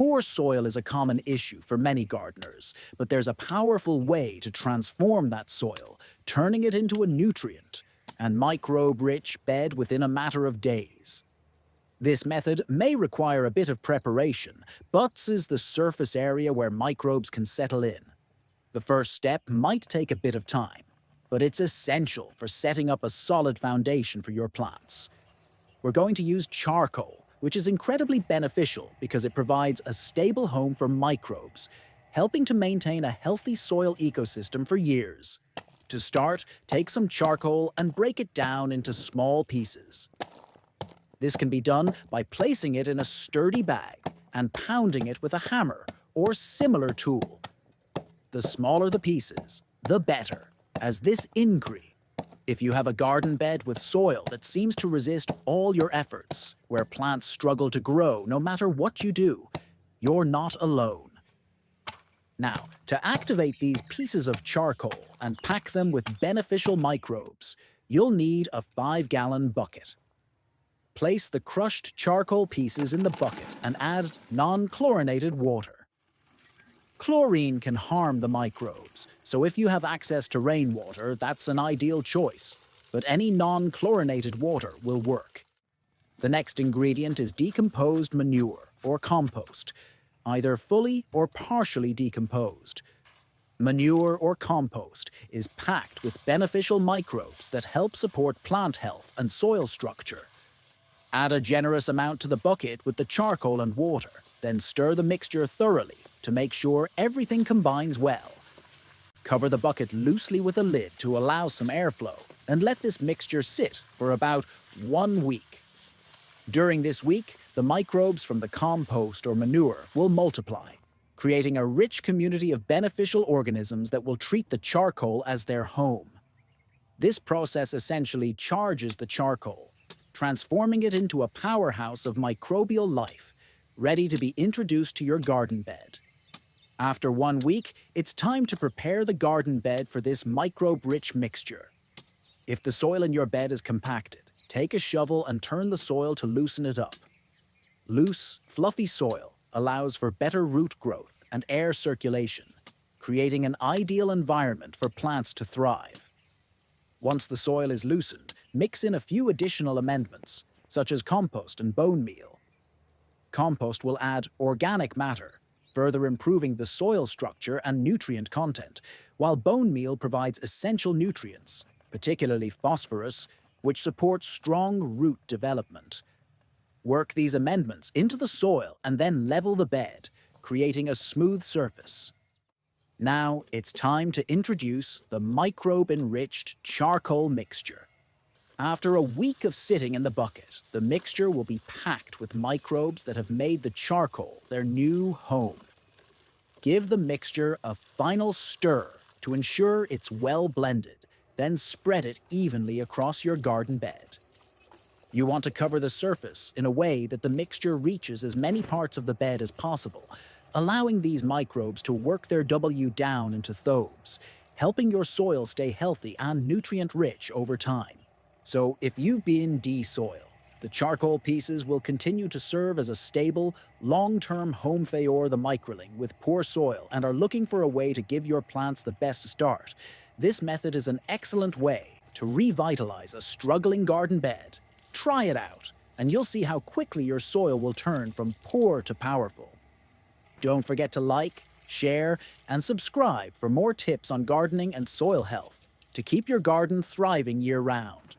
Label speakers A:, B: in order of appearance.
A: Poor soil is a common issue for many gardeners, but there's a powerful way to transform that soil, turning it into a nutrient and microbe-rich bed within a matter of days. This method may require a bit of preparation, but is the surface area where microbes can settle in. The first step might take a bit of time, but it's essential for setting up a solid foundation for your plants. We're going to use charcoal, which is incredibly beneficial because it provides a stable home for microbes, helping to maintain a healthy soil ecosystem for years. To start, take some charcoal and break it down into small pieces. This can be done by placing it in a sturdy bag and pounding it with a hammer or similar tool. The smaller the pieces, the better, as this increases. If you have a garden bed with soil that seems to resist all your efforts, where plants struggle to grow no matter what you do, you're not alone. Now, to activate these pieces of charcoal and pack them with beneficial microbes, you'll need a 5-gallon bucket. Place the crushed charcoal pieces in the bucket and add non-chlorinated water. Chlorine can harm the microbes, so if you have access to rainwater, that's an ideal choice. But any non-chlorinated water will work. The next ingredient is decomposed manure, or compost, either fully or partially decomposed. Manure or compost is packed with beneficial microbes that help support plant health and soil structure. Add a generous amount to the bucket with the charcoal and water, then stir the mixture thoroughly to make sure everything combines well. Cover the bucket loosely with a lid to allow some airflow, and let this mixture sit for about 1 week. During this week, the microbes from the compost or manure will multiply, creating a rich community of beneficial organisms that will treat the charcoal as their home. This process essentially charges the charcoal, transforming it into a powerhouse of microbial life, ready to be introduced to your garden bed. After 1 week, it's time to prepare the garden bed for this microbe-rich mixture. If the soil in your bed is compacted, take a shovel and turn the soil to loosen it up. Loose, fluffy soil allows for better root growth and air circulation, creating an ideal environment for plants to thrive. Once the soil is loosened, mix in a few additional amendments, such as compost and bone meal. Compost will add organic matter, further improving the soil structure and nutrient content, while bone meal provides essential nutrients, particularly phosphorus, which supports strong root development. Work these amendments into the soil and then level the bed, creating a smooth surface. Now it's time to introduce the microbe-enriched charcoal mixture. After a week of sitting in the bucket, the mixture will be packed with microbes that have made the charcoal their new home. Give the mixture a final stir to ensure it's well blended, then spread it evenly across your garden bed. You want to cover the surface in a way that the mixture reaches as many parts of the bed as possible, allowing these microbes to work their way down into thobes, helping your soil stay healthy and nutrient-rich over time. So if you've been de-soil, the charcoal pieces will continue to serve as a stable, long-term home for the microling with poor soil and are looking for a way to give your plants the best start. This method is an excellent way to revitalize a struggling garden bed. Try it out, and you'll see how quickly your soil will turn from poor to powerful. Don't forget to like, share, and subscribe for more tips on gardening and soil health to keep your garden thriving year-round.